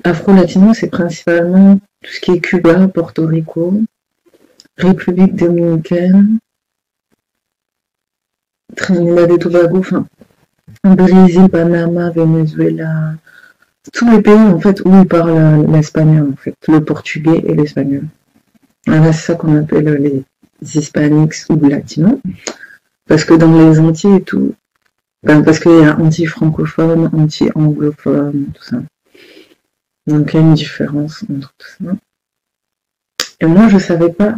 Afro-latino, c'est principalement tout ce qui est Cuba, Porto Rico, République dominicaine, Trinidad et Tobago, enfin, Brésil, Panama, Venezuela, tous les pays en fait où ils parlent l'espagnol en fait, le portugais et l'espagnol. Voilà, c'est ça qu'on appelle les hispaniques ou latinos, parce que dans les Antilles et tout, ben, parce qu'il y a anti-francophone, anti-anglophone, tout ça. Donc il y a une différence entre tout ça. Et moi je savais pas,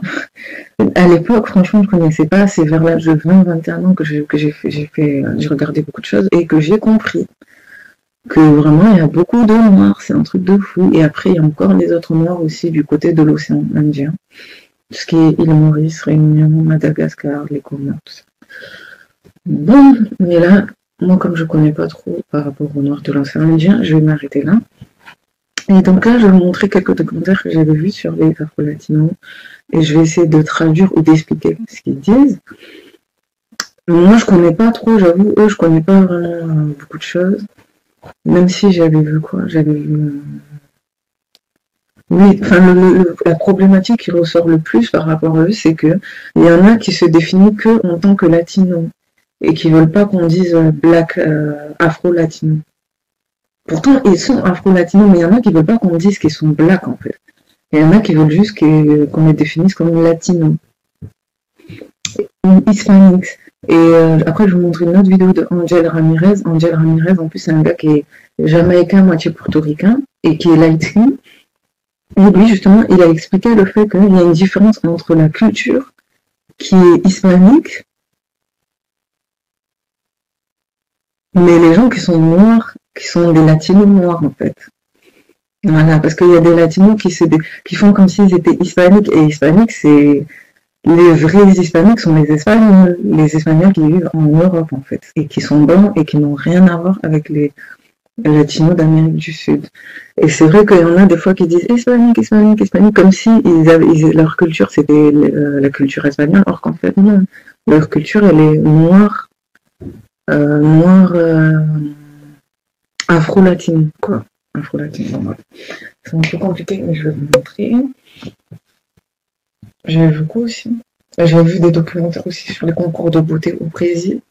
à l'époque franchement je connaissais pas, c'est vers l'âge de 20-21 ans que j'ai regardé beaucoup de choses et que j'ai compris que vraiment il y a beaucoup de noirs, c'est un truc de fou. Et après il y a encore les autres noirs aussi du côté de l'océan Indien, tout ce qui est île Maurice, Réunion, Madagascar, les Comores, tout ça. Bon, mais là, moi comme je connais pas trop par rapport aux noirs de l'océan Indien, je vais m'arrêter là. Et donc là, je vais vous montrer quelques documentaires que j'avais vus sur les Afro-Latinos et je vais essayer de traduire ou d'expliquer ce qu'ils disent. Moi, je connais pas trop, j'avoue, eux, je connais pas vraiment beaucoup de choses. Même si j'avais vu quoi, j'avais vu... Oui, enfin, la problématique qui ressort le plus par rapport à eux, c'est que il y en a qui se définissent que en tant que latino et qui veulent pas qu'on dise black, afro-latino. Pourtant, ils sont afro-latinos, mais il y en a qui veulent pas qu'on dise qu'ils sont black, en fait. Il y en a qui veulent juste qu'on les définisse comme latinos. Hispanics. Et après, je vais vous montrer une autre vidéo de Angel Ramirez. Angel Ramirez, en plus, c'est un gars qui est jamaïcain, moitié portoricain, et qui est light skin. Et lui, justement, il a expliqué le fait qu'il y a une différence entre la culture qui est hispanique, mais les gens qui sont noirs, qui sont des latinos noirs, en fait. Voilà, parce qu'il y a des latinos qui font comme s'ils étaient hispaniques, et hispaniques, c'est... Les vrais hispaniques sont les Espagnols qui vivent en Europe, en fait, et qui sont blancs et qui n'ont rien à voir avec les latinos d'Amérique du Sud. Et c'est vrai qu'il y en a des fois qui disent hispanique, hispanique, hispanique, comme si leur culture c'était la culture espagnole, or qu'en fait non. Leur culture elle est noire, afro-latine, quoi. Afro-latine, voilà. C'est un peu compliqué, mais je vais vous montrer. J'avais vu quoi aussi? J'avais vu des documentaires aussi sur les concours de beauté au Brésil.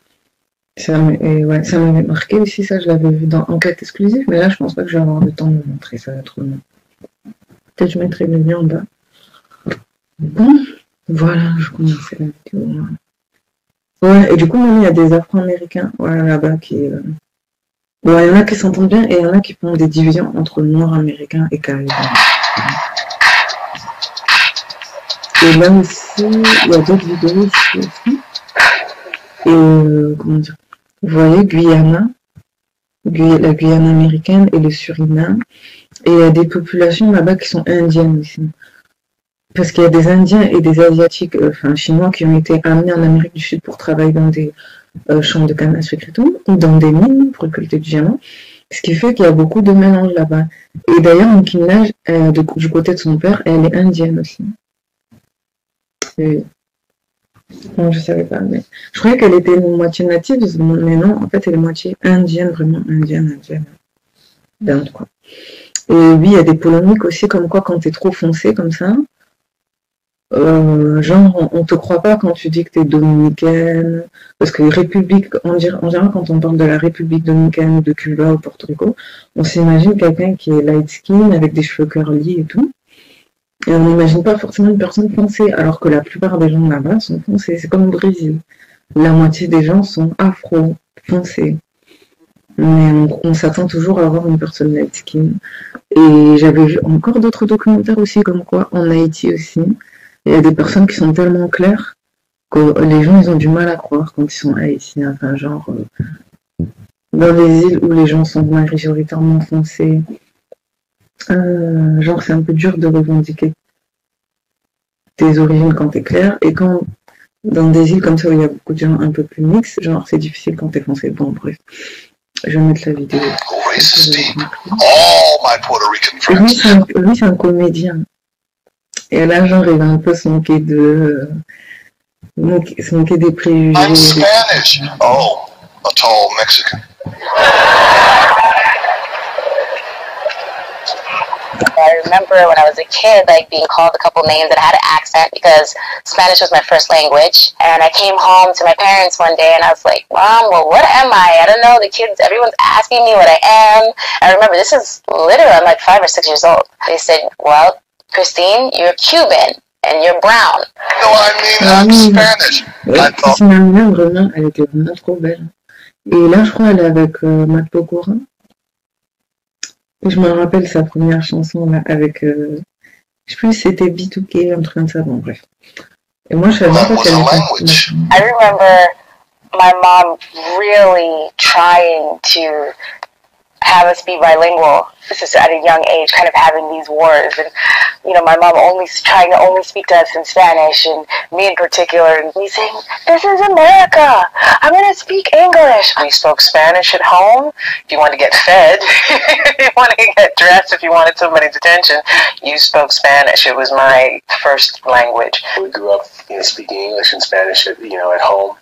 Ça m'avait marqué aussi, ça je l'avais vu dans Enquête exclusive, mais là je pense pas que je vais avoir le temps de vous montrer, ça va être long. Peut-être je mettrai le lien en bas. Bon, voilà, je commençais la vidéo. Ouais, et du coup, même il y a des Afro-Américains, voilà, là-bas qui... Bon, il y en a qui s'entendent bien et il y en a qui font des divisions entre Noirs américains et Caribéens. Et là aussi, il y a d'autres vidéos ici aussi. Et comment dire, vous voyez, Guyana, la Guyane américaine et le Suriname. Et il y a des populations là-bas qui sont indiennes aussi. Parce qu'il y a des Indiens et des Asiatiques, enfin Chinois, qui ont été amenés en Amérique du Sud pour travailler dans des champs de canne à sucre et tout, ou dans des mines pour récolter du diamant. Ce qui fait qu'il y a beaucoup de mélange là-bas. Et d'ailleurs, Nicki Minaj, du côté de son père, elle est indienne aussi. Et... Bon, je savais pas, mais je croyais qu'elle était une moitié native, mais non, en fait, elle est moitié indienne, vraiment indienne. D'Inde, quoi. Et oui, il y a des polémiques aussi, comme quoi, quand t'es trop foncé comme ça, genre, on te croit pas quand tu dis que t'es dominicaine, parce que République, en général, quand on parle de la République dominicaine, de Cuba ou Porto Rico, on s'imagine quelqu'un qui est light skin, avec des cheveux curly et tout. Et on n'imagine pas forcément une personne foncée, alors que la plupart des gens là-bas sont foncés. C'est comme au Brésil. La moitié des gens sont afro, foncés. Mais on s'attend toujours à avoir une personne light skin. Et j'avais vu encore d'autres documentaires aussi, comme quoi, en Haïti aussi, il y a des personnes qui sont tellement claires que les gens, ils ont du mal à croire quand ils sont haïtiens. Enfin, genre, dans les îles où les gens sont majoritairement foncés, genre c'est un peu dur de revendiquer tes origines quand t'es clair, et quand dans des îles comme ça où il y a beaucoup de gens un peu plus mixtes, genre c'est difficile quand t'es foncé. Bon bref, je vais mettre la vidéo. Et lui c'est un comédien, et là genre il va un peu se moquer des préjugés. I'm Spanish. Oh, a tall Mexican. I remember when I was a kid, like being called a couple names that had an accent because Spanish was my first language. And I came home to my parents one day and I was like, Mom, well, what am I? I don't know. The kids, everyone's asking me what I am. I remember this is literally, I'm like 5 or 6 years old. They said, well, Christine, you're Cuban and you're brown. No, I mean, I'm Spanish. I thought. Christine, vraiment, elle était vraiment trop belle. Et là, je crois, elle est avec Matt Pokora. Et je me rappelle sa première chanson là, avec, je sais plus si c'était B2K, un truc comme ça, bon bref. Et moi je savais pas qu'elle était... I remember my mom really trying to have us be bilingual. This is at a young age, kind of having these wars. And, you know, my mom only trying to only speak to us in Spanish, and me in particular, and me saying, this is America. I'm going to speak English. We spoke Spanish at home. If you wanted to get fed, if you wanted to get dressed, if you wanted somebody's attention, you spoke Spanish. It was my first language. We grew up, you know, speaking English and Spanish, at, you know, at home.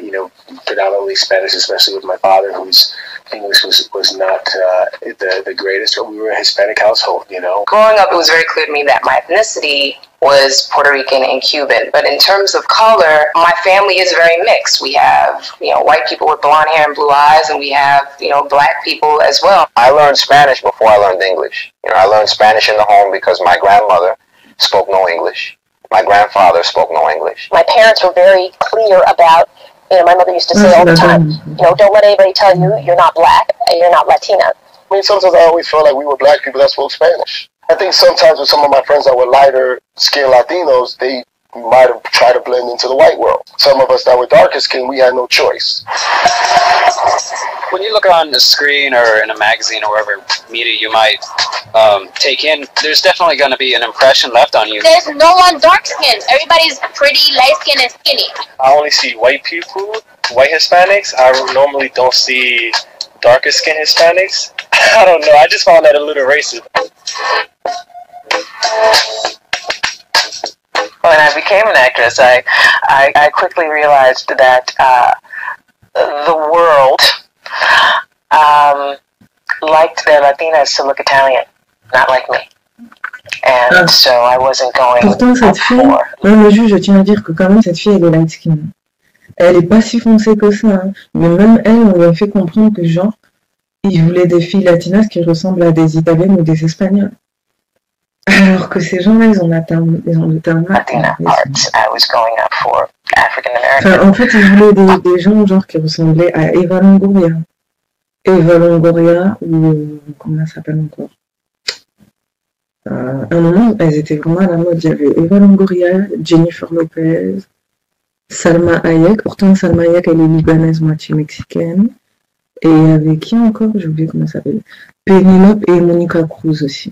You know, predominantly Spanish, especially with my father, whose English was not the greatest, but we were a Hispanic household, you know. Growing up, it was very clear to me that my ethnicity was Puerto Rican and Cuban. But in terms of color, my family is very mixed. We have, you know, white people with blonde hair and blue eyes, and we have, you know, black people as well. I learned Spanish before I learned English. You know, I learned Spanish in the home because my grandmother spoke no English. My grandfather spoke no English. My parents were very clear about, you know, my mother used to say all the time, you know, don't let anybody tell you you're not black and you're not Latina. I mean, sometimes I always felt like we were black people that spoke Spanish. I think sometimes with some of my friends that were lighter skinned Latinos, they might have tried to blend into the white world. Some of us that were darker skinned, we had no choice. When you look on the screen or in a magazine or wherever media you might take in, there's definitely going to be an impression left on you. There's no one dark-skinned. Everybody's pretty, light-skinned, and skinny. I only see white people, white Hispanics. I normally don't see darker skinned Hispanics. I don't know. I just found that a little racist. When I became an actress, I quickly realized that the world liked their Latinas to look Italian, not like me. And so I wasn't going Pourtant, cette fille, non, mais juste, je tiens à dire que quand même, cette fille, elle est light skin. Elle est pas si foncée que ça, hein. Mais même elle, on lui a fait comprendre que genre, il voulait des filles latinas qui ressemblent à des Italiennes ou des Espagnols. Alors que ces gens-là, ils ont atteint Latina arts. I was going up for African American. Enfin, en fait, ils voulaient des gens genre qui ressemblaient à Eva Longoria. Eva Longoria, ou comment elle s'appelle encore? À un moment, elles étaient vraiment à la mode. Il y avait Eva Longoria, Jennifer Lopez, Salma Hayek. Pourtant, Salma Hayek, elle est libanaise, moitié mexicaine. Et il y avait qui encore? J'ai oublié comment elle s'appelle. Penelope et Monica Cruz aussi.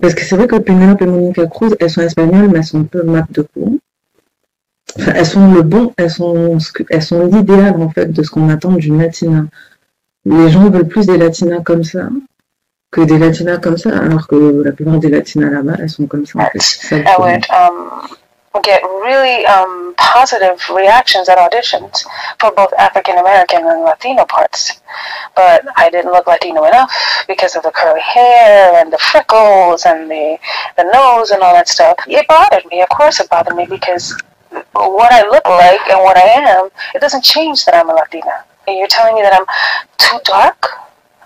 Parce que c'est vrai que Penelope et Monica Cruz, elles sont espagnoles, mais elles sont un peu map de coup. Enfin, elles sont le bon, elles sont l'idéal en fait de ce qu'on attend d'une latina. Les gens veulent plus des latinas comme ça que des latinas comme ça, alors que la plupart des latinas là-bas, elles sont comme ça en fait. I would get really positive reactions at auditions for both African American and Latino parts. But I didn't look Latino enough because of the curly hair and the freckles and the nose and all that stuff. It bothered me. Of course it bothered me because what I look like and what I am, it doesn't change that I'm a Latina. And you're telling me that I'm too dark?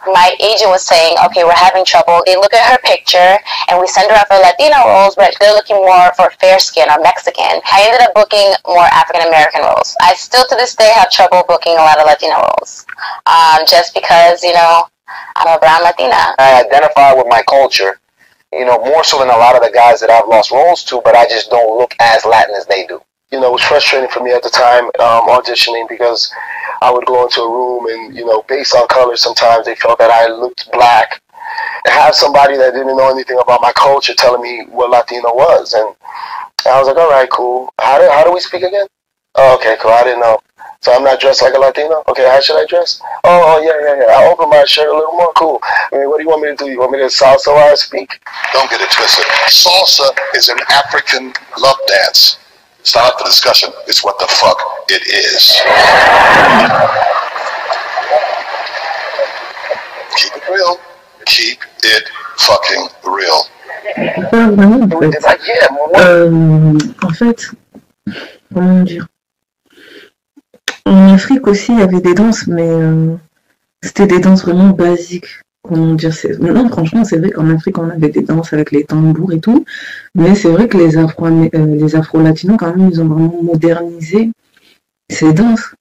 My agent was saying, okay, we're having trouble. They look at her picture, and we send her out for Latino roles, but they're looking more for fair skin or Mexican. I ended up booking more African-American roles. I still, to this day, have trouble booking a lot of Latino roles, just because, you know, I'm a brown Latina. I identify with my culture, you know, more so than a lot of the guys that I've lost roles to, but I just don't look as Latin as they do. You know, it was frustrating for me at the time auditioning because I would go into a room and, you know, based on color, sometimes they felt that I looked black. To have somebody that didn't know anything about my culture telling me what Latino was. And I was like, all right, cool. How do we speak again? Oh, okay, cool. I didn't know. So I'm not dressed like a Latino? Okay, how should I dress? Oh, yeah. I'll open my shirt a little more. Cool. I mean, what do you want me to do? You want me to salsa while I speak? Don't get it twisted. Salsa is an African love dance. It's not the discussion. It's what the fuck it is. Keep it real. Keep it fucking real? Pas vraiment, en fait. En fait, comment dire? En Afrique aussi, il y avait des danses, mais c'était des danses vraiment basiques. Comment dire? Non, franchement, c'est vrai qu'en Afrique, on avait des danses avec les tambours et tout, mais c'est vrai que les Afro-Latinos, quand même, ils ont vraiment modernisé ces danses.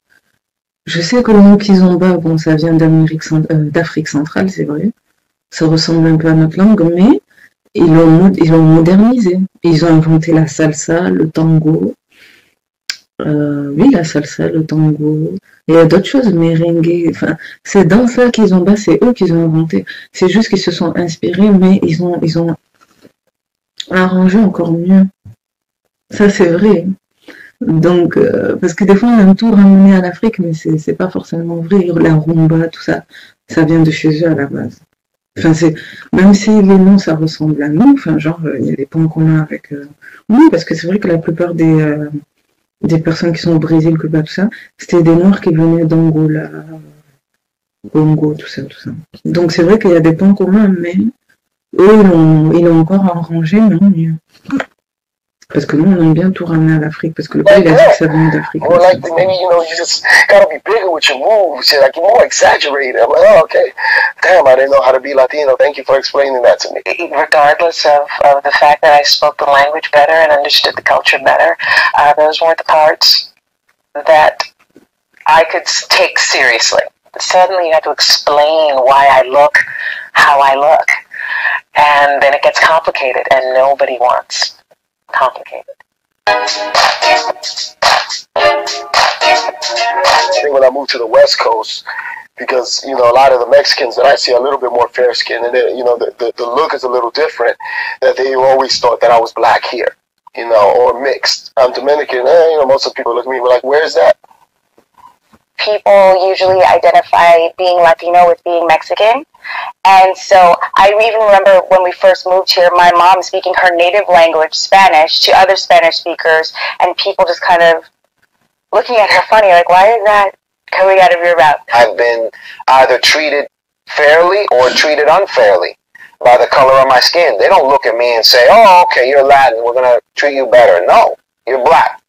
Je sais que le mot kizomba, bon, ça vient d'Afrique centrale, c'est vrai. Ça ressemble un peu à notre langue, mais ils l'ont modernisé. Ils ont inventé la salsa, le tango. Oui, la salsa, le tango. Et il y a d'autres choses, merengue. Enfin, ces danses-là kizomba, c'est eux qui ont inventé. C'est juste qu'ils se sont inspirés, mais ils ont arrangé encore mieux. Ça, c'est vrai. Donc, parce que des fois, on aime tout ramener à l'Afrique, mais c'est pas forcément vrai. La rumba, tout ça, ça vient de chez eux à la base. Enfin, même si les noms, ça ressemble à nous, enfin, genre, il y a des points communs avec... Oui, parce que c'est vrai que la plupart des personnes qui sont au Brésil, Cuba, tout ça, c'était des Noirs qui venaient d'Angola, Congo, tout ça, tout ça. Donc, c'est vrai qu'il y a des points communs, mais eux, ils l'ont encore arrangé, non mieux. Parce que nous, on aime bien tout ramener à l'Afrique, parce que le pays, il a dit que ça venait d'Afrique. Or like maybe, you know, you just gotta be bigger with your moves, like you're more exaggerated. I'm like, oh, okay. Damn, I didn't know how to be Latino. Thank you for explaining that to me. Regardless of the fact that I spoke the language better and understood the culture better, those weren't the parts that I could take seriously. Suddenly you have to explain why I look how I look. And then it gets complicated, and nobody wants complicated. I think when I moved to the West Coast, because, you know, a lot of the Mexicans that I see are a little bit more fair skinned, and you know, the look is a little different, that they always thought that I was black here, you know, or mixed. I'm Dominican, you know, most of the people look at me like, where's that? People usually identify being Latino with being Mexican. And so I even remember when we first moved here, my mom speaking her native language, Spanish, to other Spanish speakers, and people just kind of looking at her funny, like, why is that coming out of your mouth? I've been either treated fairly or treated unfairly by the color of my skin. They don't look at me and say, oh, okay, you're Latin, we're going to treat you better. No, you're black.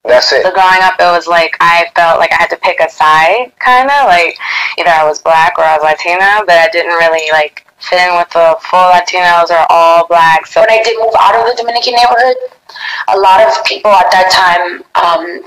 That's it. So growing up, it was like I felt like I had to pick a side, kind of like either I was black or I was Latina, but I didn't really like fit in with the full Latinos or all black. So when I did move out of the Dominican neighborhood, a lot of people at that time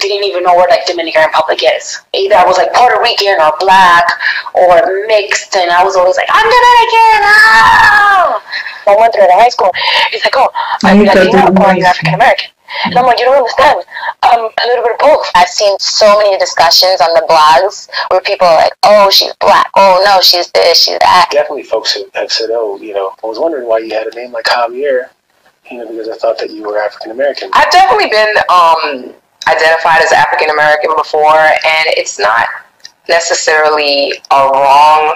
didn't even know where like Dominican Republic is. Either I was like Puerto Rican or black or mixed, and I was always like, I'm Dominican. Oh! I went through high school. He's like, oh, are you Latino or are you African American? And I'm like, you don't understand. A little bit of both. I've seen so many discussions on the blogs where people are like, oh, she's black. Oh, no, she's this, she's that. Definitely folks have said, oh, you know, I was wondering why you had a name like Javier, you know, because I thought that you were African American. I've definitely been identified as African American before, and it's not necessarily a wrong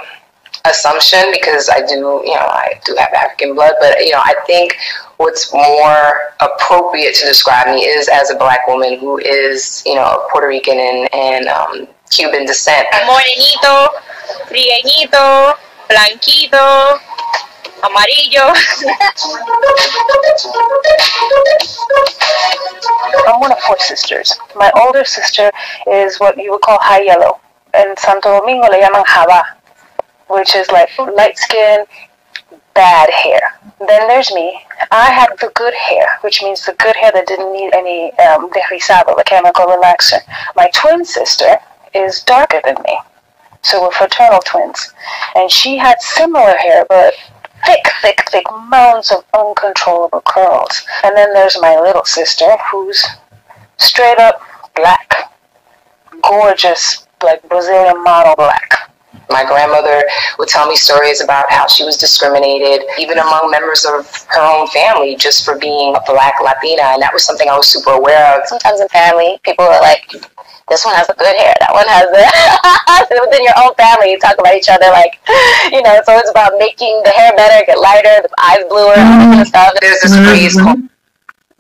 assumption because I do have African blood, but you know, I think what's more appropriate to describe me is as a black woman who is, you know, Puerto Rican and Cuban descent. Morenito, trigueñito, blanquito, amarillo. I'm one of 4 sisters. My older sister is what you would call high yellow. In Santo Domingo le llaman jabá, which is like light skin, bad hair. Then there's me. I had the good hair, which means the good hair that didn't need any deslizado, the chemical relaxer. My twin sister is darker than me, so we're fraternal twins. And she had similar hair, but thick mounds of uncontrollable curls. And then there's my little sister, who's straight up black, gorgeous, like Brazilian model black. My grandmother would tell me stories about how she was discriminated, even among members of her own family, just for being a black Latina, and that was something I was super aware of. Sometimes in family, people are like, this one has the good hair, that one has the... Within your own family, you talk about each other like, you know, so it's about making the hair better, get lighter, the eyes bluer, all that kind of stuff. There's this phrase called...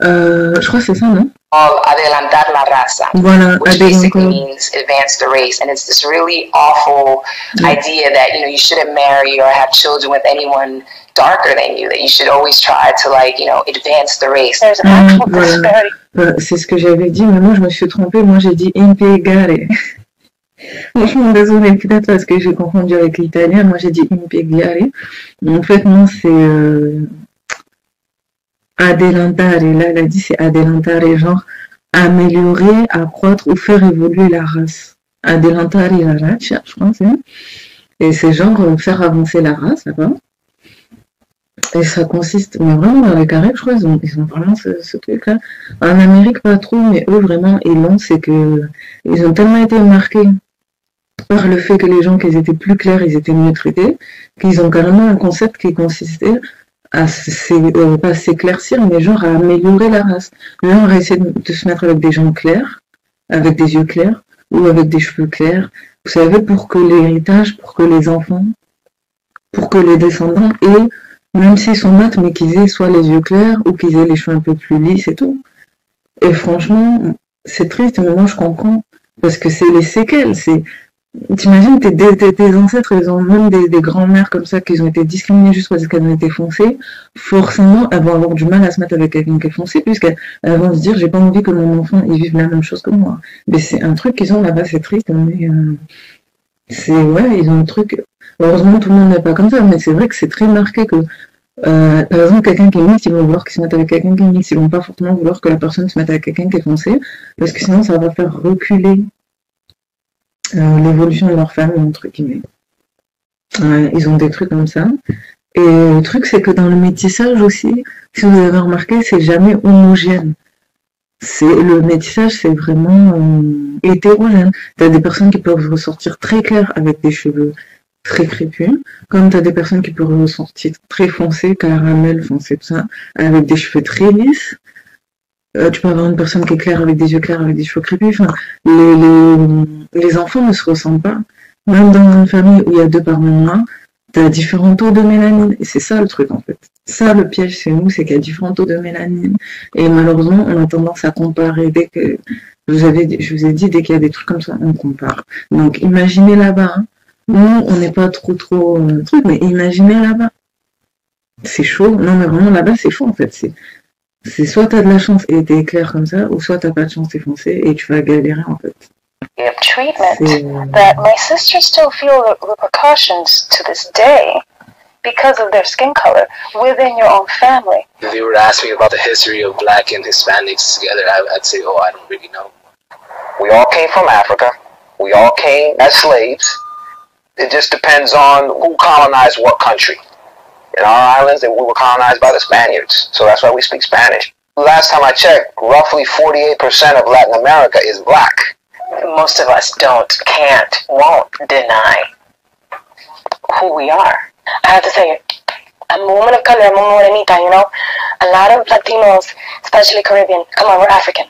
Je crois que c'est ça, non? adelantar la raza, Voilà, which basically means advance the race. And it's this really awful idea that, you know, you shouldn't marry or have children with anyone darker than you, that you should always try to, like, you know, advance the race. There's an actual disparity. C'est ce que j'avais dit, mais moi je me suis trompée, moi j'ai dit impiegare. Franchement, désolée, peut-être parce que j'ai confondu avec l'italien, moi j'ai dit impiegare. En fait, non, c'est adelantare. Là, elle a dit c'est adelantare, genre améliorer, accroître ou faire évoluer la race. Adelantare la race, je pense. Hein. Et c'est genre faire avancer la race, d'accord? Et ça consiste, mais vraiment dans les Caraïbes, je crois, ils ont vraiment ce truc-là. En Amérique, pas trop, mais eux, vraiment, ils l'ont, c'est que ils ont tellement été marqués par le fait que les gens, qu'ils étaient plus clairs, ils étaient mieux traités, qu'ils ont carrément un concept qui consistait à pas s'éclaircir, mais genre à améliorer la race. Genre à essayer de se mettre avec des gens clairs, avec des yeux clairs, ou avec des cheveux clairs. Vous savez, pour que l'héritage, pour que les enfants, pour que les descendants aient, même s'ils sont maths, mais qu'ils aient soit les yeux clairs ou qu'ils aient les cheveux un peu plus lisses et tout. Et franchement, c'est triste, mais moi je comprends. Parce que c'est les séquelles. T'imagines, tes ancêtres, ils ont même des grands-mères comme ça qui ont été discriminées juste parce qu'elles ont été foncées. Forcément, elles vont avoir du mal à se mettre avec quelqu'un qui est foncé, puisqu'elles vont se dire, j'ai pas envie que mon enfant il vive la même chose que moi. Mais c'est un truc qu'ils ont là-bas, c'est triste, mais ouais, ils ont un truc. Heureusement, tout le monde n'est pas comme ça, mais c'est vrai que c'est très marqué que, par exemple, quelqu'un qui est mixte, ils vont vouloir qu'il se mette avec quelqu'un qui est mixte. Ils vont pas forcément vouloir que la personne se mette avec quelqu'un qui est foncé, parce que sinon, ça va faire reculer l'évolution de leur famille, entre guillemets. Ils ont des trucs comme ça. Et le truc, c'est que dans le métissage aussi, si vous avez remarqué, c'est jamais homogène. Le métissage, c'est vraiment hétérogène. T'as des personnes qui peuvent ressortir très claires avec des cheveux très crépus, comme t'as des personnes qui peuvent ressortir très foncées, caramel foncé, tout ça, avec des cheveux très lisses. Tu peux avoir une personne qui est claire avec des yeux clairs, avec des cheveux crépus. Enfin, les enfants ne se ressemblent pas. Même dans une famille où il y a 2 parents noirs, t'as différents taux de mélanine. Et c'est ça le truc, en fait. Ça, le piège chez nous, c'est qu'il y a différents taux de mélanine. Et malheureusement, on a tendance à comparer. Dès que je vous ai dit, dès qu'il y a des trucs comme ça, on compare. Donc, imaginez là-bas. Hein. Nous, on n'est pas trop truc, mais imaginez là-bas. C'est chaud. Non, mais vraiment, là-bas, c'est chaud, en fait. C'est soit t'as de la chance et t'es clair comme ça, ou soit t'as pas de chance, t'es foncé et tu vas galérer, en fait. Treatment that my sisters still feel the repercussions to this day because of their skin color within your own family. If you were to ask me about the history of Black and Hispanics together, I'd say, oh, I don't really know. We all came from Africa. We all came as slaves. It just depends on who colonized what country. In our islands, we were colonized by the Spaniards, so that's why we speak Spanish. Last time I checked, roughly 48% of Latin America is Black. Most of us can't, won't deny who we are. I have to say, I'm a woman of color, I'm a morenita, you know? A lot of Latinos, especially Caribbean, come on, we're African.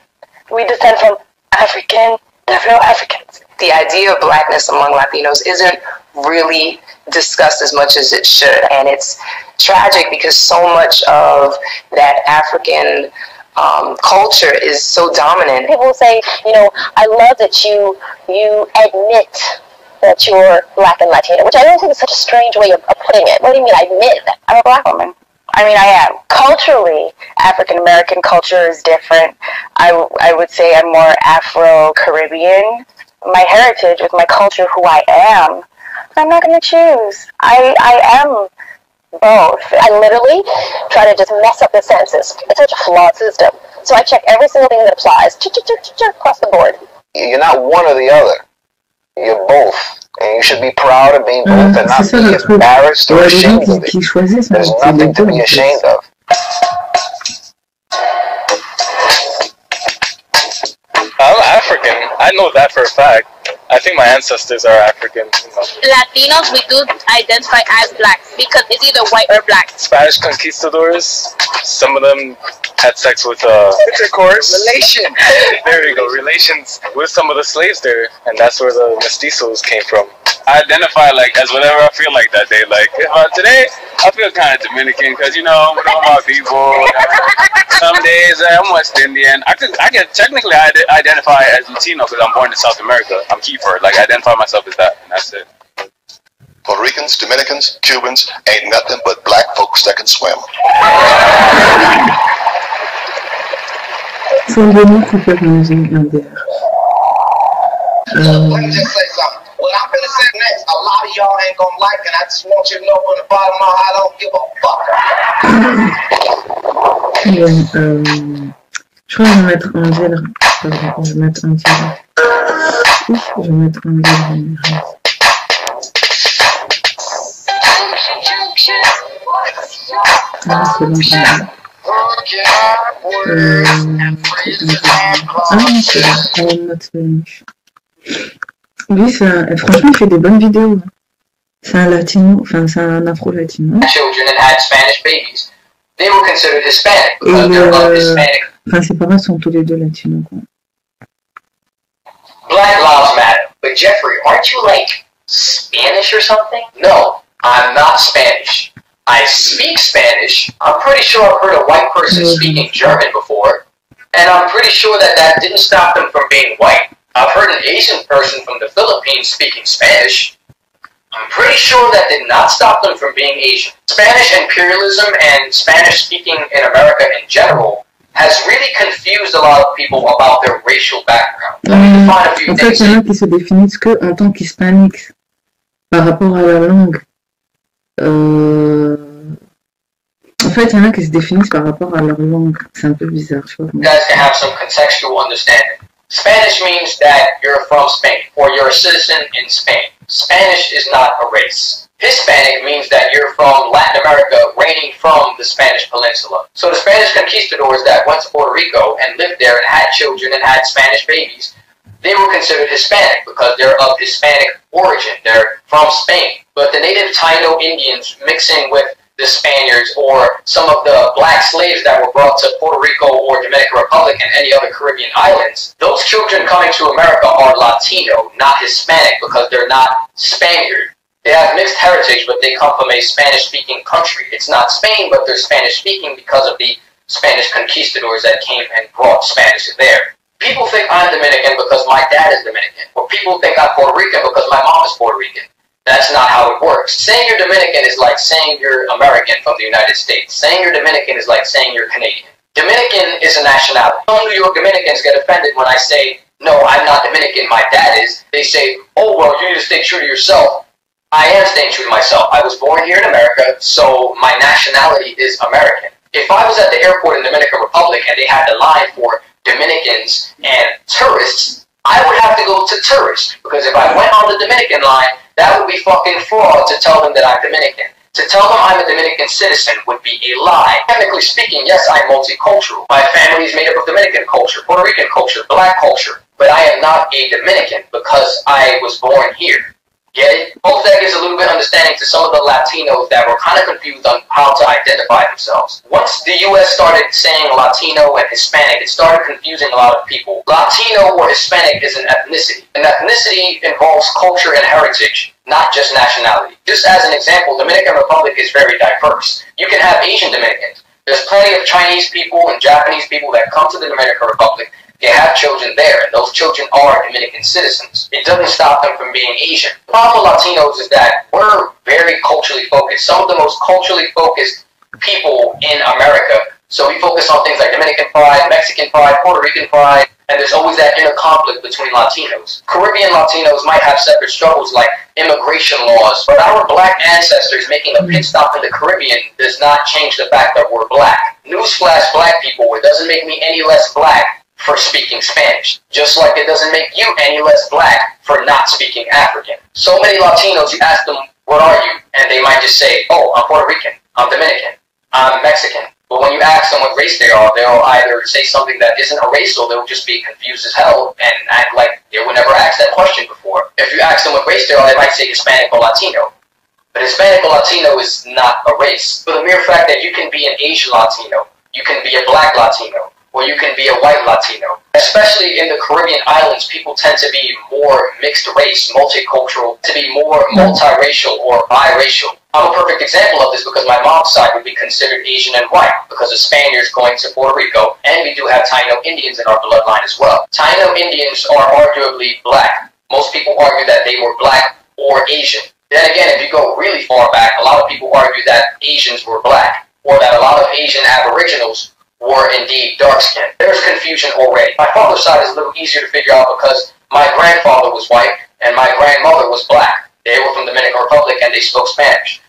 We descend from Afro-Africans. The idea of Blackness among Latinos isn't really discussed as much as it should. And it's tragic because so much of that African culture is so dominant. People say, you know, I love that you admit that you're Black and Latino, which I don't think is such a strange way of putting it. What do you mean, I admit that I'm a Black woman? I mean, I am. Culturally, African-American culture is different. I would say I'm more Afro-Caribbean. My heritage with my culture, who I am, I'm not going to choose. I am both. I literally try to just mess up the census. It's such a flawed system. So I check every single thing that applies across the board. You're not one or the other. You're both. And you should be proud of being both and not be embarrassed or ashamed of it. There's nothing to be ashamed of. I'm African. I know that for a fact. I think my ancestors are African. You know. Latinos, we do identify as Black because it's either white or Black. Spanish conquistadors, some of them had sex with intercourse. Relation. There you go, relations with some of the slaves there, and that's where the mestizos came from. I identify like as whatever I feel like that day. Like today, I feel kind of Dominican because you know I'm with all my people. Some days I'm West Indian. I can technically identify as Latino because I'm born in South America. I'm Kiefer. Like I identify myself as that, and that's it. Puerto Ricans, Dominicans, Cubans ain't nothing but black folks that can swim. Symbolique qui peut nous aider. Let me just say something. What I'm gonna say next, a lot of y'all ain't gonna like, and I just want you to know from the bottom of my heart, I don't give a fuck. Je crois que je vais mettre un gel. Pardon, je vais mettre un gel. Je vais mettre un gel. Ah, c'est bon. Lui, franchement, il fait des bonnes vidéos. C'est un latino, enfin, c'est un afro-latino. Enfin, ses parents sont tous les deux latinos, quoi. Black lives matter. But Jeffrey, aren't you like Spanish or something? No, I'm not Spanish. I speak Spanish. I'm pretty sure I've heard a white person speaking German before, and I'm pretty sure that didn't stop them from being white. I've heard an Asian person from the Philippines speaking Spanish. I'm pretty sure that did not stop them from being Asian. Spanish imperialism and Spanish speaking in America in general has really confused a lot of people about their racial background. Let me define a few En fait, things. il y en a qui se définissent que en tant qu'hispaniques par rapport à la langue. En fait, il y en a qui se définissent par rapport à leur langue. C'est un peu bizarre, je crois. You guys can have some contextual understanding. Spanish means that you're from Spain or you're a citizen in Spain. Spanish is not a race. Hispanic means that you're from Latin America, reigning from the Spanish Peninsula. So the Spanish conquistadors that went to Puerto Rico and lived there and had children and had Spanish babies, they were considered Hispanic because they're of Hispanic origin. They're from Spain. But the native Taino Indians mixing with the Spaniards or some of the black slaves that were brought to Puerto Rico or Dominican Republic and any other Caribbean islands, those children coming to America are Latino, not Hispanic, because they're not Spaniard. They have mixed heritage, but they come from a Spanish-speaking country. It's not Spain, but they're Spanish-speaking because of the Spanish conquistadors that came and brought Spanish there. People think I'm Dominican because my dad is Dominican, or people think I'm Puerto Rican because my mom is Puerto Rican. That's not how it works. Saying you're Dominican is like saying you're American from the United States. Saying you're Dominican is like saying you're Canadian. Dominican is a nationality. Some New York Dominicans get offended when I say, no, I'm not Dominican, my dad is. They say, oh, well, you need to stay true to yourself. I am staying true to myself. I was born here in America, so my nationality is American. If I was at the airport in Dominican Republic and they had the line for Dominicans and tourists, I would have to go to tourists, because if I went on the Dominican line, that would be fucking fraud to tell them that I'm Dominican. To tell them I'm a Dominican citizen would be a lie. Technically speaking, yes, I'm multicultural. My family is made up of Dominican culture, Puerto Rican culture, black culture, but I am not a Dominican because I was born here. Get it? Hope that gives a little bit of understanding to some of the Latinos that were kind of confused on how to identify themselves. Once the U.S. started saying Latino and Hispanic, it started confusing a lot of people. Latino or Hispanic is an ethnicity. An ethnicity involves culture and heritage, not just nationality. Just as an example, Dominican Republic is very diverse. You can have Asian Dominicans. There's plenty of Chinese people and Japanese people that come to the Dominican Republic. They have children there, and those children are Dominican citizens. It doesn't stop them from being Asian. The problem with Latinos is that we're very culturally focused. Some of the most culturally focused people in America. So we focus on things like Dominican pride, Mexican pride, Puerto Rican pride, and there's always that inner conflict between Latinos. Caribbean Latinos might have separate struggles like immigration laws, but our black ancestors making a pit stop in the Caribbean does not change the fact that we're black. Newsflash, black people, it doesn't make me any less black for speaking Spanish, just like it doesn't make you any less black for not speaking African. So many Latinos, you ask them, what are you? And they might just say, oh, I'm Puerto Rican, I'm Dominican, I'm Mexican. But when you ask them what race they are, they'll either say something that isn't a race, or they'll just be confused as hell and act like they were never asked that question before. If you ask them what race they are, they might say Hispanic or Latino. But Hispanic or Latino is not a race. For the mere fact that you can be an Asian Latino, you can be a black Latino, or you can be a white Latino. Especially in the Caribbean islands, people tend to be more mixed race, multicultural, to be more multiracial or biracial. I'm a perfect example of this because my mom's side would be considered Asian and white because of Spaniards going to Puerto Rico, and we do have Taino Indians in our bloodline as well. Taino Indians are arguably black. Most people argue that they were black or Asian. Then again, if you go really far back, a lot of people argue that Asians were black, or that a lot of Asian aboriginals were indeed dark-skinned. There's confusion already. My father's side is a little easier to figure out because my grandfather was white and my grandmother was black. They were from the Dominican Republic and they spoke Spanish,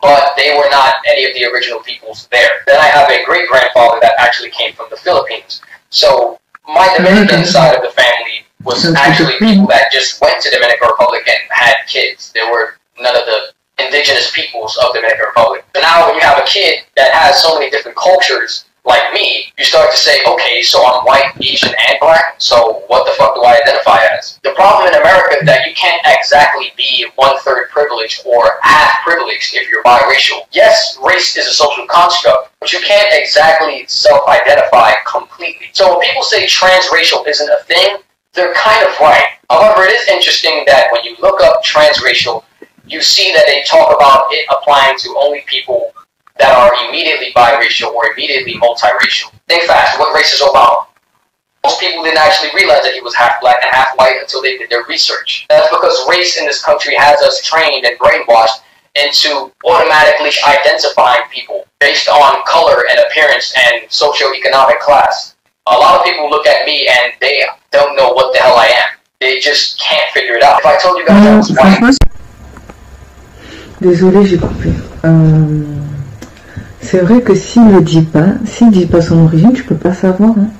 but they were not any of the original peoples there. Then I have a great-grandfather that actually came from the Philippines. So my Dominican side of the family was actually people that just went to the Dominican Republic and had kids. There were none of the indigenous peoples of the Dominican Republic. So now when you have a kid that has so many different cultures, like me, you start to say, okay, so I'm white, Asian, and black, so what the fuck do I identify as? The problem in America is that you can't exactly be 1/3 privileged or half privileged if you're biracial. Yes, race is a social construct, but you can't exactly self-identify completely. So when people say transracial isn't a thing, they're kind of right. However, it is interesting that when you look up transracial, you see that they talk about it applying to only people that are immediately biracial or immediately multiracial. Think fast, what race is Obama? Most people didn't actually realize that he was half black and half white until they did their research. That's because race in this country has us trained and brainwashed into automatically identifying people based on color and appearance and socioeconomic class. A lot of people look at me and they don't know what the hell I am. They just can't figure it out. If I told you guys I was white... Désolée, j'ai coupé. C'est vrai que s'il dit pas son origine, tu peux pas savoir. Hein.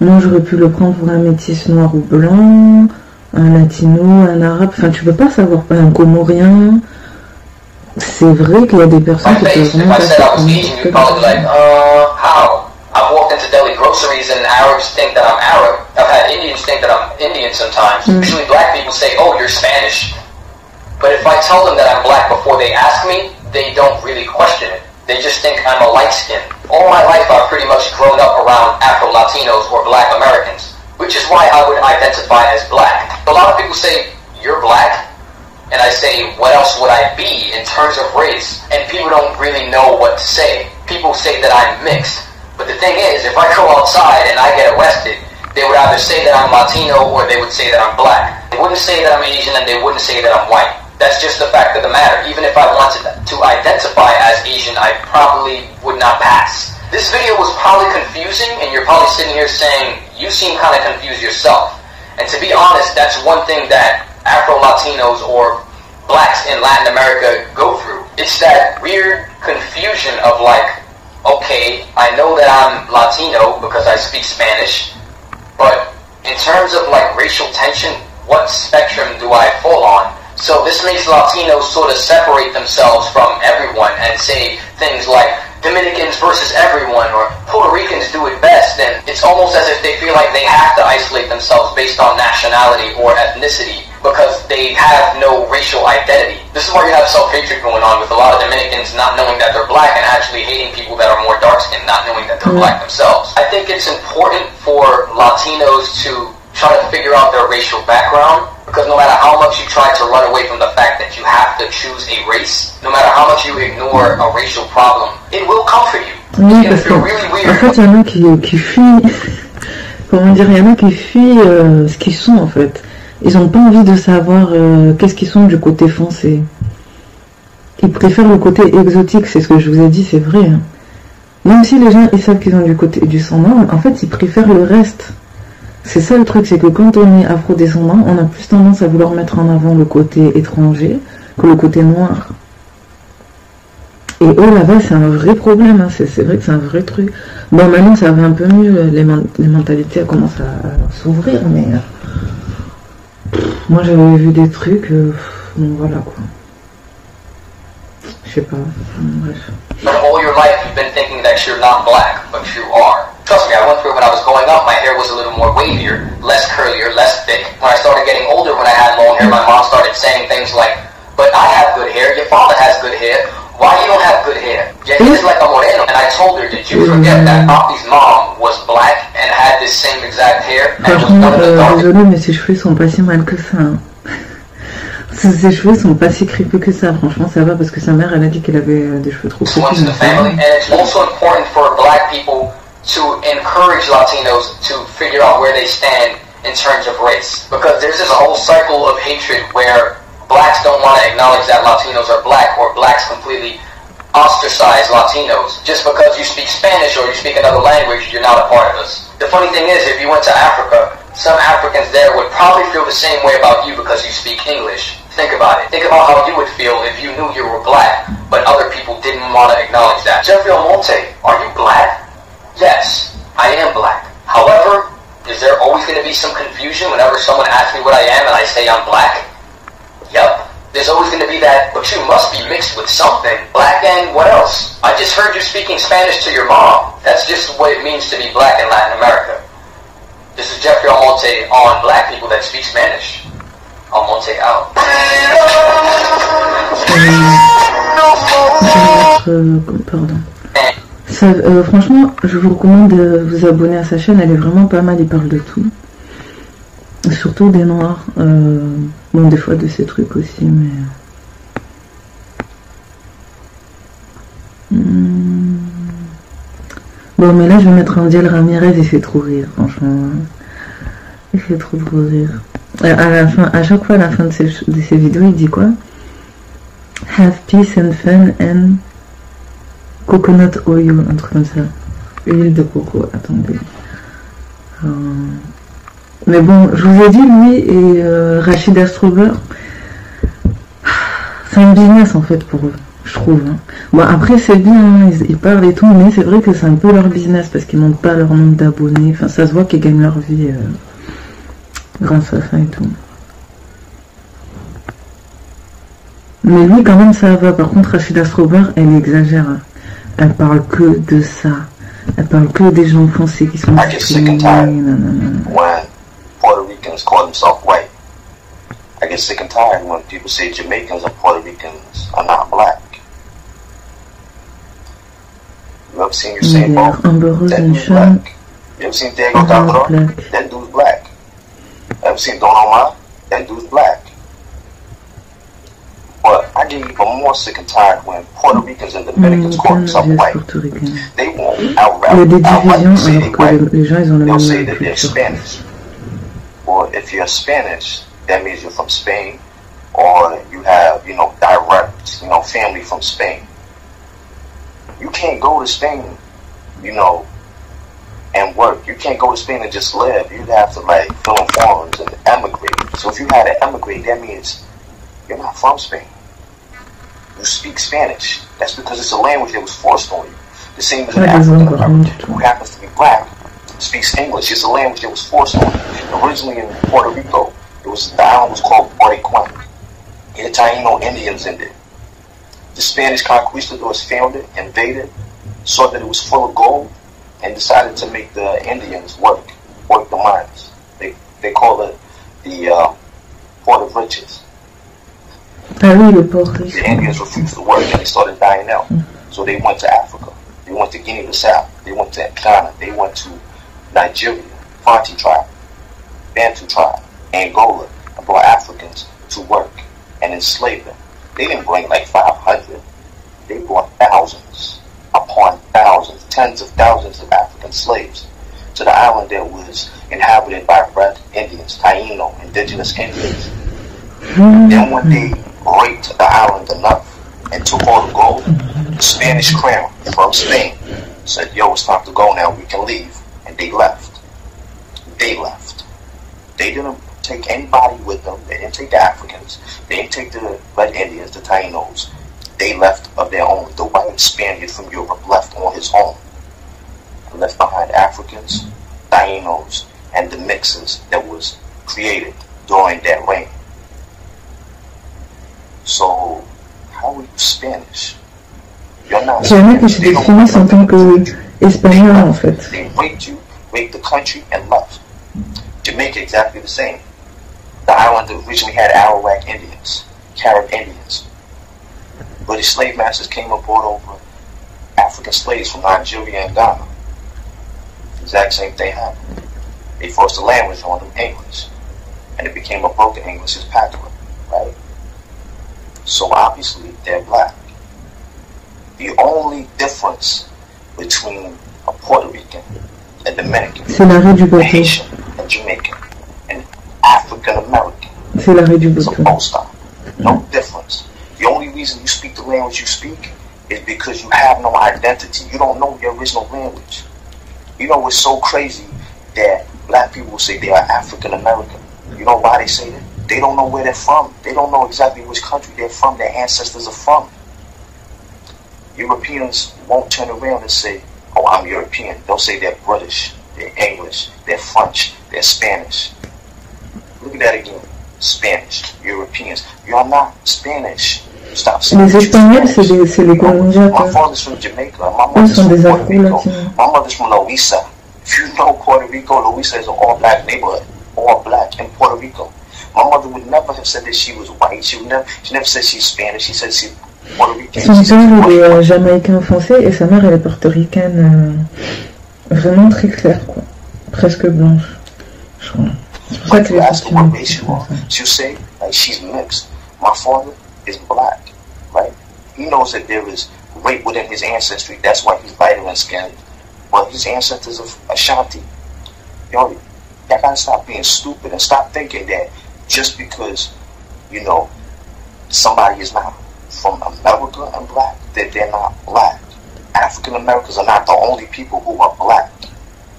Moi, j'aurais pu le prendre pour un métis noir ou blanc, un latino, un arabe. Enfin, tu peux pas savoir, pas un comorien. C'est vrai qu'il y a des personnes qui peuvent vraiment how? I've walked into deli groceries and Arabs think that I'm Arab. I've had Indians think that I'm Indian sometimes. Usually black people say, oh, you're Spanish. But if I tell them that I'm black before they ask me, they don't really question it. They just think I'm a light skin. All my life I've pretty much grown up around Afro-Latinos or black Americans, which is why I would identify as black. A lot of people say, you're black? And I say, what else would I be in terms of race? And people don't really know what to say. People say that I'm mixed. But the thing is, if I go outside and I get arrested, they would either say that I'm Latino or they would say that I'm black. They wouldn't say that I'm Asian and they wouldn't say that I'm white. That's just the fact of the matter. Even if I wanted to identify as Asian, I probably would not pass. This video was probably confusing, and you're probably sitting here saying, you seem kind of confused yourself. And to be honest, that's one thing that Afro-Latinos or blacks in Latin America go through. It's that weird confusion of like, okay, I know that I'm Latino because I speak Spanish, but in terms of like racial tension, what spectrum do I fall on? So this makes Latinos sort of separate themselves from everyone and say things like Dominicans versus everyone or Puerto Ricans do it best, and it's almost as if they feel like they have to isolate themselves based on nationality or ethnicity because they have no racial identity. This is why you have self-hatred going on with a lot of Dominicans not knowing that they're black and actually hating people that are more dark-skinned, not knowing that they're black themselves. I think it's important for Latinos to try to figure out their racial background, because no matter how much you try to run away from the fact that you have to choose a race, no matter how much you ignore a racial problem, it will come for you. Oui, parce que, really weird. en fait, il y en a qui fuient, comment dire, il y en a qui fuient ce qu'ils sont, en fait. Ils n'ont pas envie de savoir qu'est-ce qu'ils sont du côté foncé. Ils préfèrent le côté exotique, c'est ce que je vous ai dit, c'est vrai. Hein. Même si les gens, ils savent qu'ils ont du côté du sang noir, en fait, ils préfèrent le reste. C'est ça le truc, c'est que quand on est afro-descendant, on a plus tendance à vouloir mettre en avant le côté étranger que le côté noir. Et eux là-bas, c'est un vrai problème, hein. C'est vrai que c'est un vrai truc. Bon, maintenant ça va un peu mieux, les mentalités commencent à s'ouvrir, mais moi j'avais vu des trucs, donc voilà quoi. Je sais pas, bref. But all your life you've been thinking that you're not black, but you are. Trust me, I went through it when I was growing up. My hair was a little more wavier, less curlier, less thick. When I started getting older, when I had long hair, my mom started saying things like, but I have good hair, your father has good hair, why you don't have good hair? Your hair is like a moreno. And I told her, did you forget that Papi's mom was black and had this same exact hair? And was one of the darkest. Désolé, mais ses cheveux sont pas si mal que ça. Hein. Ses cheveux sont pas si crépus que ça. Franchement, ça va parce que sa mère, elle a dit qu'elle avait des cheveux trop crépus. And it's also important for black people to encourage Latinos to figure out where they stand in terms of race. Because there's this whole cycle of hatred where blacks don't want to acknowledge that Latinos are black, or blacks completely ostracize Latinos. Just because you speak Spanish or you speak another language, you're not a part of us. The funny thing is, if you went to Africa, some Africans there would probably feel the same way about you because you speak English. Think about it. Think about how you would feel if you knew you were black, but other people didn't want to acknowledge that. Jeffrey Almonte, are you black? Yes, I am black. However, is there always going to be some confusion whenever someone asks me what I am and I say I'm black? Yep. There's always going to be that, but you must be mixed with something. Black and what else? I just heard you speaking Spanish to your mom. That's just what it means to be black in Latin America. This is Jeffrey Almonte on black people that speak Spanish. Almonte out. Pardon. Ça, franchement, je vous recommande de vous abonner à sa chaîne, elle est vraiment pas mal, il parle de tout. Surtout des noirs. Bon, des fois de ces trucs aussi, mais... Bon, mais là, je vais mettre un Diel Ramirez, il fait trop rire, franchement. Il fait trop rire. À la fin, à chaque fois, à la fin de ces vidéos, il dit quoi? Have peace and fun and coconut oil, un truc comme ça. Huile de coco, attendez. Mais bon, je vous ai dit, lui et Rachid Astrover, c'est un business en fait pour eux, je trouve. Hein. Bon, après, c'est bien, hein, ils parlent et tout, mais c'est vrai que c'est un peu leur business parce qu'ils montent pas leur nombre d'abonnés. Enfin, ça se voit qu'ils gagnent leur vie grâce à ça et tout. Mais lui, quand même, ça va. Par contre, Rachid Astrover, elle exagère. Elle parle que de ça. Elle parle que des gens foncés qui sont discriminés. Puerto Ricans call themselves white. I get sick and tired when people say Jamaicans and Puerto Ricans are not black. You ever seen Usain Bolt? That dude's black. You ever seen Diego Davila? That dude's black. You ever seen Don Omar? That dude's black. But I get even more sick and tired when Puerto Ricans and Dominicans call themselves white. They won't outright say they're white. They'll say that they're Spanish. Or if you're Spanish, that means you're from Spain, or you have, direct, family from Spain. You can't go to Spain, and work. You can't go to Spain and just live. You'd have to, fill in forms and emigrate. So if you had to emigrate, that means you're not from Spain. You speak Spanish. That's because it's a language that was forced on you. The same as an African American who happens to be black speaks English. It's a language that was forced on you. Originally in Puerto Rico, the island was called Boricuan. It had Taino Indians in it. The Spanish conquistadors found it, invaded, saw that it was full of gold, and decided to make the Indians work the mines. They call it the Port of Riches. The Indians refused to work and they started dying out. So they went to Africa. They went to Guinea-Bissau. They went to Ghana. They went to Nigeria, Fanti tribe, Bantu tribe, Angola, and brought Africans to work and enslave them. They didn't bring 500. They brought thousands upon thousands, tens of thousands of African slaves to the island that was inhabited by red Indians, Taino, indigenous Indians. Then when they raped the island enough and took all the gold, the Spanish crown from Spain said, yo, it's time to go now, we can leave. And they left. They left. They didn't take anybody with them. They didn't take the Africans. They didn't take the red Indians, the Tainos. They left of their own. The white Spaniard from Europe left on his own. And left behind Africans, Tainos, and the mixes that was created during that reign. So, how are you Spanish? You're not Spanish. They don't want espagnol en fait. They raped you, raped the country, and left. Jamaica exactly the same. The island originally had Arawak Indians, Carib Indians. British slave masters came aboard over African slaves from Nigeria and Ghana. The exact same thing happened. They forced the language on them, English. And it became a broken English as patois, right? So obviously, they're black. The only difference between a Puerto Rican, a Dominican, a Haitian, a Jamaican, and African American is a full stop. No difference. The only reason you speak the language you speak is because you have no identity. You don't know your original language. You know what's so crazy that black people say they are African American. You know why they say that? They don't know where they're from. They don't know exactly which country they're from, their ancestors are from. Europeans won't turn around and say, oh, I'm European. They'll say they're British, they're English, they're French, they're Spanish. Look at that again. Spanish, Europeans. You're not Spanish. Stop saying Les Espagnols, c'est les colonisaires. My father's from Jamaica. My mother's from Puerto Rico. My mother's from Louisa. If you know Puerto Rico, Louisa is an all-black neighborhood. All black in Puerto Rico. My mother would never have said that she was white. She never said she's Spanish. She said she's Puerto Rican. Son père il est jamaïcain français et sa mère elle est portoricaine, vraiment très claire quoi, presque blanche. Je crois. C'est pour ça qu'elle est portoricaine. She'll say like she's mixed. My father is black, right? He knows that there is rape within his ancestry. That's why he's lighter in skin. But his ancestors are Ashanti. Y'all gotta stop being stupid and stop thinking that just because, you know, somebody is not from America and black, that they're not black. African Americans are not the only people who are black,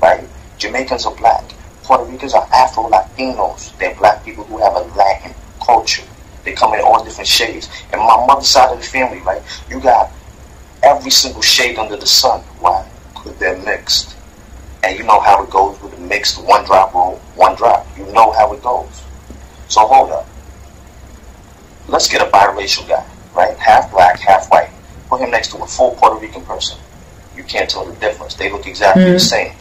right? Jamaicans are black. Puerto Ricans are Afro-Latinos. They're black people who have a Latin culture. They come in all different shades. And my mother's side of the family, right? You got every single shade under the sun. Why? Because they're mixed. And you know how it goes with a mixed one drop rule, one drop. You know how it goes. So hold up. Let's get a biracial guy, right? Half black, half white. Put him next to a full Puerto Rican person. You can't tell the difference. They look exactly the same.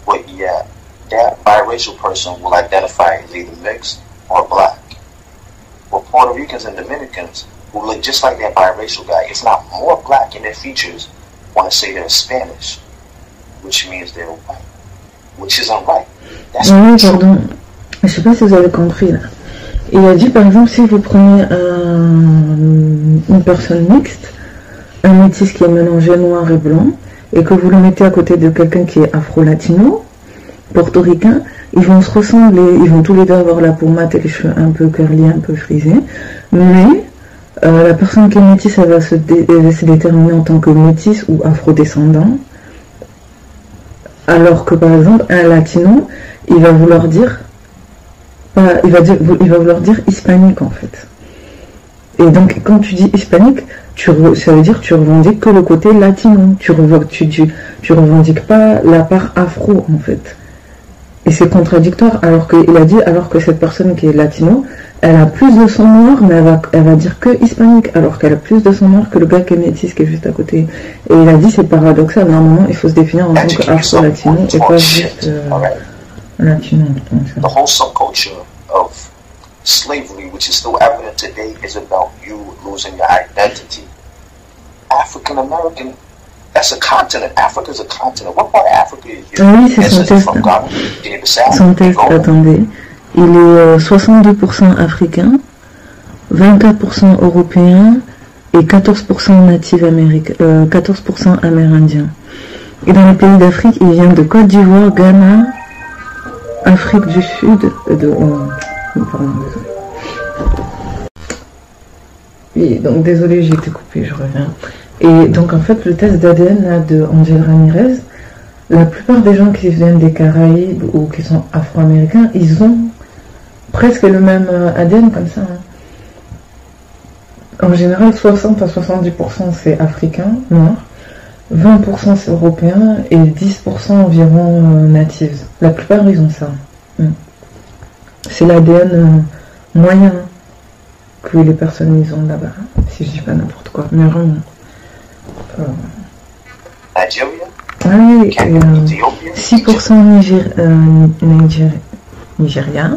But yeah, that biracial person will identify as either mixed or black. But Puerto Ricans and Dominicans who look just like that biracial guy, if not more black in their features, want to say they're Spanish, which means they're white, which isn't right. That's oui, pardon. Je sais pas si vous avez compris là. Il a dit par exemple si vous prenez une personne mixte, un métis qui est mélangé noir et blanc, et que vous le mettez à côté de quelqu'un qui est afro-latino, portoricain, ils vont se ressembler, ils vont tous les deux avoir la peau mate et les cheveux un peu curly, un peu frisés, mais la personne qui est métisse, elle va se déterminer en tant que métisse ou afrodescendant, alors que par exemple un latino, il va vouloir dire il va vouloir dire hispanique en fait. Et donc quand tu dis hispanique, ça veut dire que tu revendiques que le côté latino, tu revendiques pas la part afro en fait. Et c'est contradictoire, alors que cette personne qui est latino, elle a plus de sang noir, mais elle va dire que hispanique, alors qu'elle a plus de sang noir que le gars qui est métis qui est juste à côté. Et il a dit c'est paradoxal, normalement il faut se définir en tant qu'afro-latino et pas juste latino. The whole subculture of slavery, which is still evident today, is about you losing your identity. African American, that's a continent. Africa is a continent. What part of Africa is you? Oui, c'est son test. Son test, attendez. Il est 62% africain, 24% européen et 14% natif américain, 14% amérindien. Et dans les pays d'Afrique, il vient de Côte d'Ivoire, Ghana, Afrique du Sud, pardon, désolé. Et donc désolé, j'ai été coupée, je reviens. Et donc en fait le test d'ADN de Angel Ramirez, la plupart des gens qui viennent des Caraïbes ou qui sont afro-américains, ils ont presque le même ADN comme ça. En général 60 à 70% c'est africain, noir, 20% c'est européen et 10% environ natives. La plupart ils ont ça. C'est l'ADN moyen que les personnes ils ont là-bas, si je dis pas n'importe quoi, mais vraiment. Ah oui, 6% Nigeria,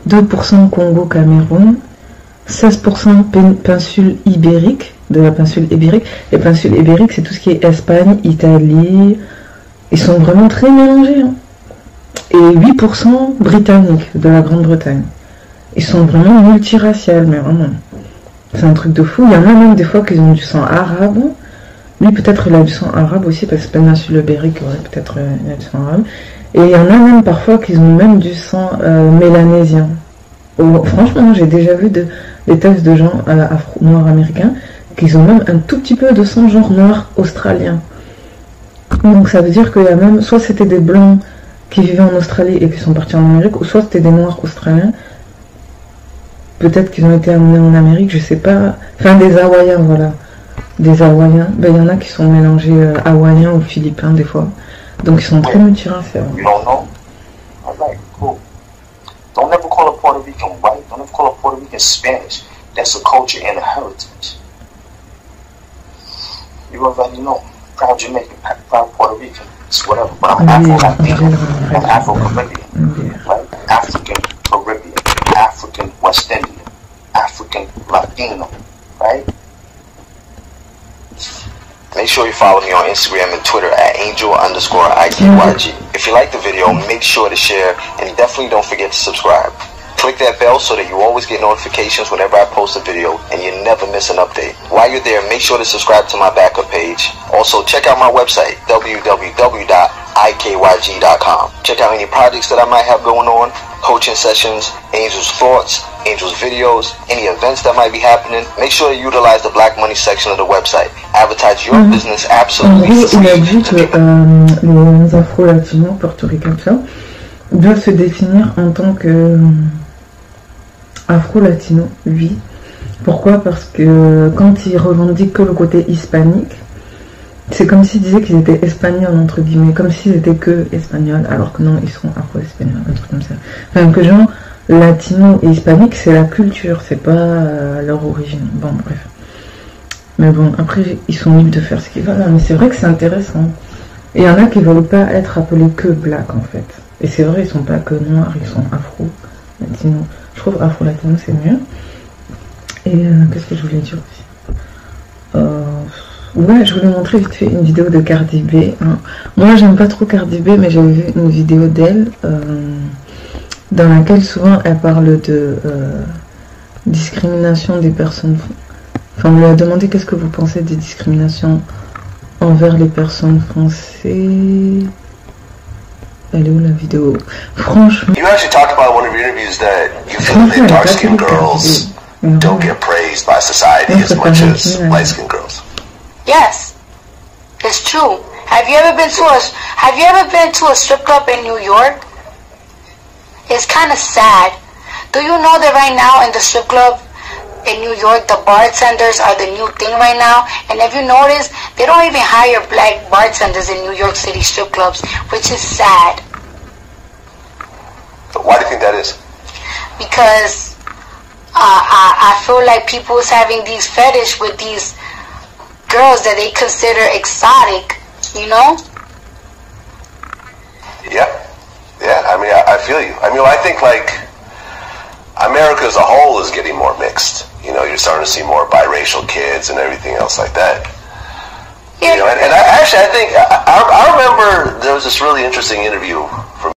2% Congo-Cameroun, 16% péninsule ibérique, de la péninsule ibérique. Les péninsules ibériques, c'est tout ce qui est Espagne, Italie. Ils sont vraiment très mélangés. Hein. Et 8% britanniques de la Grande-Bretagne. Ils sont vraiment multiraciales, mais vraiment. C'est un truc de fou. Il y en a même des fois qu'ils ont du sang arabe. Lui, peut-être il a du sang arabe aussi, parce que péninsule ibérique, ouais, peut-être il a du sang arabe. Et il y en a même parfois qu'ils ont même du sang mélanésien. Franchement, j'ai déjà vu des tests de gens noirs américains qu'ils ont même un tout petit peu de sang genre noir australien. Donc ça veut dire qu'il y a même, soit c'était des blancs qui vivaient en Australie et qui sont partis en Amérique, ou soit c'était des noirs australiens. Peut-être qu'ils ont été amenés en Amérique, je sais pas. Enfin, des Hawaïens, voilà. Des Hawaïens. Ben, il y en a qui sont mélangés Hawaïens ou Philippins, des fois. Donc, ils sont très multiraciaux. You don't know? Alright, cool. Don't ever call a Puerto Rican white. Don't ever call a Puerto Rican Spanish. That's a culture and a heritage. You already know. Proud Jamaican, proud Puerto Rican. It's whatever. But I'm Afro-Latino. I'm Afro-Caribbean. Right? African-Caribbean. African West Indian, African Latino, right? Make sure you follow me on Instagram and Twitter at angel_IKYG. If you like the video, make sure to share and definitely don't forget to subscribe. Click that bell so that you always get notifications whenever I post a video and you never miss an update. While you're there, make sure to subscribe to my backup page. Also, check out my website, www.ikyg.com. Check out any projects that I might have going on, coaching sessions, Angel's thoughts, Angel's videos, any events that might be happening. Make sure to utilize the Black Money section of the website. Advertise your business absolutely free. Il a dit que les Afro-Latinos, portoricains, ça, doivent se définir en tant que Afro-Latino, oui. Pourquoi? Parce que quand ils revendiquent que le côté hispanique, c'est comme s'ils disaient qu'ils étaient espagnols, entre guillemets, comme s'ils étaient que espagnols, alors que non, ils sont afro-espagnols, un truc comme ça. Enfin, que genre, latino et hispanique, c'est la culture, c'est pas leur origine. Bon, bref. Mais bon, après, ils sont libres de faire ce qu'ils veulent, mais c'est vrai que c'est intéressant. Et il y en a qui veulent pas être appelés que black, en fait. Et c'est vrai, ils sont pas que noirs, ils sont afro-latinos. Je trouve afro-latino, c'est mieux. Et qu'est-ce que je voulais dire aussi? Ouais, je voulais montrer vite fait une vidéo de Cardi B. Hein. Moi, j'aime pas trop Cardi B, mais j'avais vu une vidéo d'elle dans laquelle souvent elle parle de discrimination des personnes. Enfin, on lui a demandé qu'est-ce que vous pensez des discriminations envers les personnes françaises. Elle est où la vidéo? Franchement. You actually talked about in one of your interviews that you feel that dark-skinned girls don't get praised by society as much as light-skinned girls. Yes, it's true. Have you ever been to a strip club in New York? It's kind of sad. Do you know that right now in the strip club in New York, the bartenders are the new thing right now? And if you notice, they don't even hire black bartenders in New York City strip clubs, which is sad. Why do you think that is? Because I feel like people is having these fetish with these girls that they consider exotic, you know? Yeah. I mean, I feel you. I mean, I think like America as a whole is getting more mixed. You know, you're starting to see more biracial kids and everything else like that. Yeah. You know, and I think I remember there was this really interesting interview from